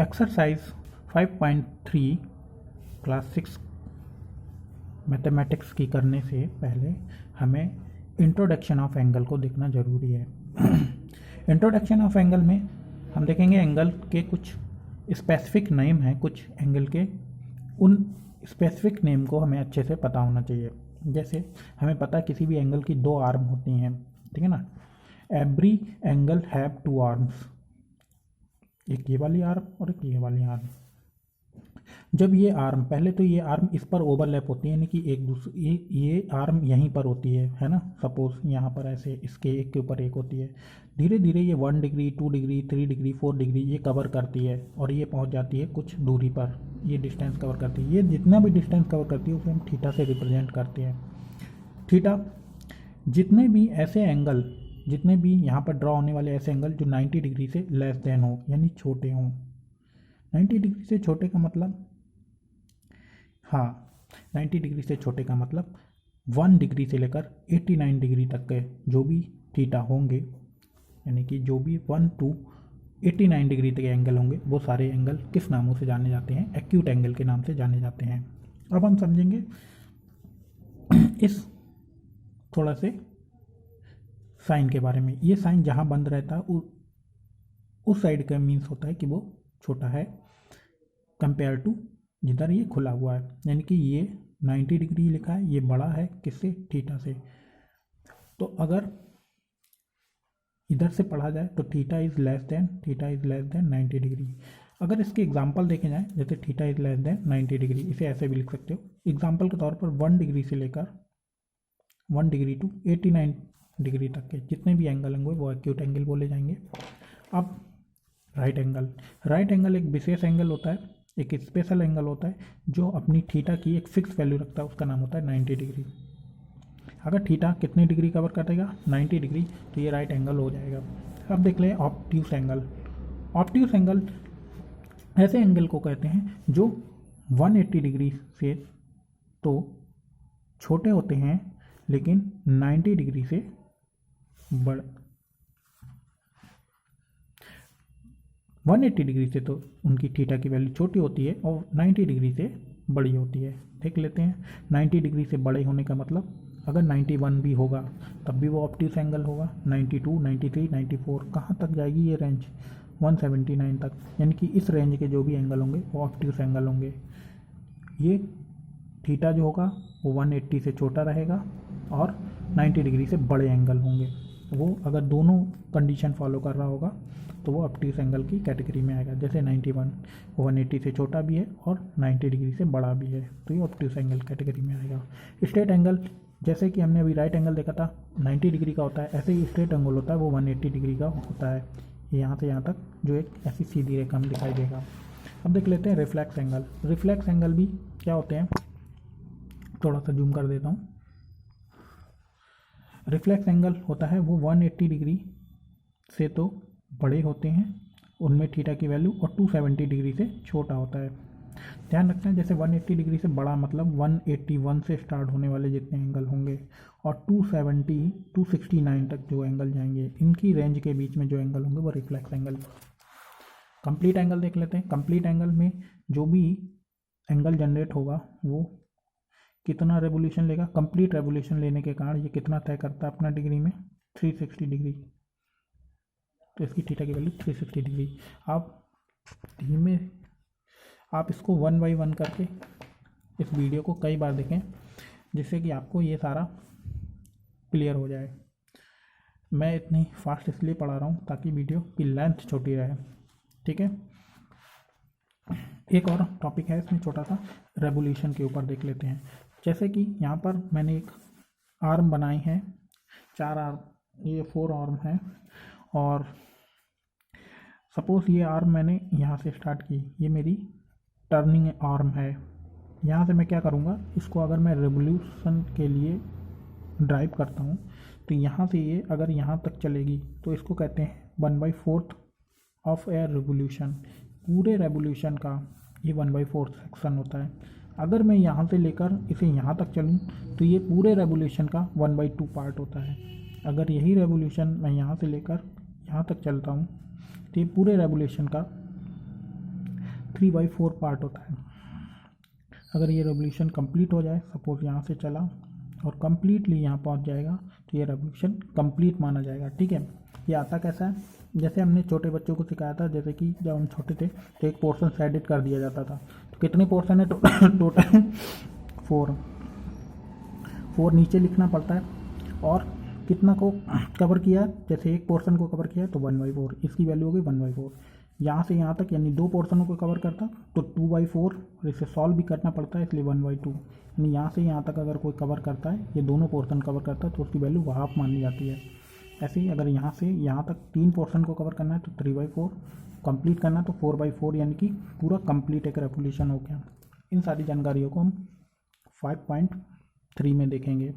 Exercise 5.3 class 6 mathematics की करने से पहले हमें इंट्रोडक्शन ऑफ एंगल को देखना ज़रूरी है। इंट्रोडक्शन ऑफ एंगल में हम देखेंगे एंगल के कुछ स्पेसिफिक नेम हैं, कुछ एंगल के उन स्पेसिफिक नेम को हमें अच्छे से पता होना चाहिए। जैसे हमें पता है किसी भी एंगल की दो आर्म होती हैं, ठीक है ना। Every angle have two arms, एक ये वाली आर्म और एक ये वाली आर्म। जब ये आर्म, पहले तो ये आर्म इस पर ओवरलैप होती है, यानी कि एक दूसरे ये आर्म यहीं पर होती है ना। सपोज यहाँ पर ऐसे इसके एक के ऊपर एक होती है। धीरे धीरे ये 1 डिग्री 2 डिग्री 3 डिग्री 4 डिग्री ये कवर करती है और ये पहुँच जाती है कुछ दूरी पर। ये डिस्टेंस कवर करती है। ये जितना भी डिस्टेंस कवर करती है उसे हम थीटा से रिप्रेजेंट करते हैं। थीटा, जितने भी ऐसे एंगल, जितने भी यहाँ पर ड्रॉ होने वाले ऐसे एंगल जो 90 डिग्री से लेस देन हो, यानी छोटे हों। 90 डिग्री से छोटे का मतलब, हाँ, 90 डिग्री से छोटे का मतलब 1 डिग्री से लेकर 89 डिग्री तक के जो भी थीटा होंगे, यानी कि जो भी 1 to 89 डिग्री तक के एंगल होंगे, वो सारे एंगल किस नामों से जाने जाते हैं? एक्यूट एंगल के नाम से जाने जाते हैं। अब हम समझेंगे इस थोड़ा से साइन के बारे में। ये साइन जहाँ बंद रहता है उस साइड का मीन्स होता है कि वो छोटा है कंपेयर टू जिधर ये खुला हुआ है। यानी कि ये 90 डिग्री लिखा है, ये बड़ा है किससे? थीटा से। तो अगर इधर से पढ़ा जाए तो theta is less than 90 degree. अगर इसके एग्जांपल देखे जाए, जैसे theta is less than 90 degree, इसे ऐसे भी लिख सकते हो। एग्जांपल के तौर पर 1 डिग्री से लेकर 1 डिग्री टू 89 डिग्री तक के जितने भी एंगल होंगे वो एक्यूट एंगल बोले जाएंगे। अब राइट एंगल एक विशेष एंगल होता है, एक स्पेशल एंगल होता है जो अपनी थीटा की एक फिक्स वैल्यू रखता है, उसका नाम होता है 90 डिग्री। अगर थीटा कितनी डिग्री कवर करेगा? 90 डिग्री, तो ये राइट एंगल हो जाएगा। अब देख लें ऑब्ट्यूस एंगल। ऑब्ट्यूस एंगल ऐसे एंगल को कहते हैं जो 180 डिग्री से तो छोटे होते हैं लेकिन 90 डिग्री से बड़े, 180 डिग्री से तो उनकी थीटा की वैल्यू छोटी होती है और 90 डिग्री से बड़ी होती है। देख लेते हैं 90 डिग्री से बड़े होने का मतलब, अगर 91 भी होगा तब भी वो ऑब्ट्यूस एंगल होगा। 92, 93, 94 कहाँ तक जाएगी ये रेंज? 179 तक। यानी कि इस रेंज के जो भी एंगल होंगे वो ऑब्ट्यूस एंगल होंगे। ये थीटा जो होगा वो 180 से छोटा रहेगा और 90 डिग्री से बड़े एंगल होंगे। वो अगर दोनों कंडीशन फॉलो कर रहा होगा तो वो ऑब्ट्यूस एंगल की कैटेगरी में आएगा। जैसे 91 वो 180 से छोटा भी है और 90 डिग्री से बड़ा भी है, तो ये ऑब्ट्यूस एंगल कैटेगरी में आएगा। स्ट्रेट एंगल, जैसे कि हमने अभी राइट एंगल देखा था 90 डिग्री का होता है, ऐसे ही स्ट्रेट एंगल होता है वो 180 डिग्री का होता है। यहाँ से यहाँ तक जो एक ऐसी सीधी रेखा में दिखाई देगा। अब देख लेते हैं रिफ्लेक्स एंगल। रिफ्लेक्स एंगल भी क्या होते हैं, थोड़ा सा जूम कर देता हूँ। रिफ्लेक्स एंगल होता है वो 180 डिग्री से तो बड़े होते हैं, उनमें थीटा की वैल्यू, और 270 डिग्री से छोटा होता है। ध्यान रखना है, जैसे 180 डिग्री से बड़ा मतलब 181 से स्टार्ट होने वाले जितने एंगल होंगे और 270 269 तक जो एंगल जाएंगे, इनकी रेंज के बीच में जो एंगल होंगे वो रिफ्लेक्स एंगल। कंप्लीट एंगल देख लेते हैं। कंप्लीट एंगल में जो भी एंगल जनरेट होगा वो कितना रेवोल्यूशन लेगा? कंप्लीट रेवोल्यूशन लेने के कारण ये कितना तय करता है अपना डिग्री में? 360 डिग्री। तो इसकी थीटा की वैल्यू 360 डिग्री। आप इसको 1 by 1 करके इस वीडियो को कई बार देखें जिससे कि आपको ये सारा क्लियर हो जाए। मैं इतनी फास्ट इसलिए पढ़ा रहा हूँ ताकि वीडियो की लेंथ छोटी रहे, ठीक है। एक और टॉपिक है इसमें छोटा सा, रेवोल्यूशन के ऊपर देख लेते हैं। जैसे कि यहाँ पर मैंने एक आर्म बनाई है, 4 आर्म, ये 4 आर्म है, और सपोज ये आर्म मैंने यहाँ से स्टार्ट की, ये मेरी टर्निंग आर्म है। यहाँ से मैं क्या करूँगा, इसको अगर मैं रेवोल्यूशन के लिए ड्राइव करता हूँ तो यहाँ से ये अगर यहाँ तक चलेगी तो इसको कहते हैं 1/4 ऑफ ए रेवोल्यूशन। पूरे रेवोल्यूशन का ये 1/4 सेक्शन होता है। अगर मैं यहाँ से लेकर इसे यहाँ तक चलूँ तो ये पूरे रेवोल्यूशन का 1/2 पार्ट होता है। अगर यही रेवोल्यूशन मैं यहाँ से लेकर यहाँ तक चलता हूँ तो ये पूरे रेवोल्यूशन का 3/4 पार्ट होता है। अगर ये रेवोल्यूशन कंप्लीट हो जाए, सपोज यहाँ से चला और कंप्लीटली यहाँ पहुँच जाएगा, तो ये रेवोल्यूशन कंप्लीट माना जाएगा। ठीक है, ये आता कैसा है, जैसे हमने छोटे बच्चों को सिखाया था, जैसे कि जब हम छोटे थे तो एक पोर्शन से एडिट कर दिया जाता था। तो कितने पोर्शन है टोटल 4 नीचे लिखना पड़ता है, और कितना को कवर किया, जैसे एक पोर्शन को कवर किया तो 1/4, इसकी वैल्यू हो गई 1/4। यहाँ से यहाँ तक यानी 2 पोर्शनों को कवर करता तो 2/4, और इसे सॉल्व भी करना पड़ता है इसलिए 1/2। यानी यहाँ से यहाँ तक अगर कोई कवर करता है, ये दोनों पोर्शन कवर करता है तो उसकी वैल्यू हाफ मानी जाती है। ऐसे ही अगर यहाँ से यहाँ तक 3 पोर्शन को कवर करना है तो 3/4, कंप्लीट करना है तो 4/4, यानी कि पूरा कंप्लीट एक रेवोल्यूशन हो गया। इन सारी जानकारियों को हम 5.3 में देखेंगे।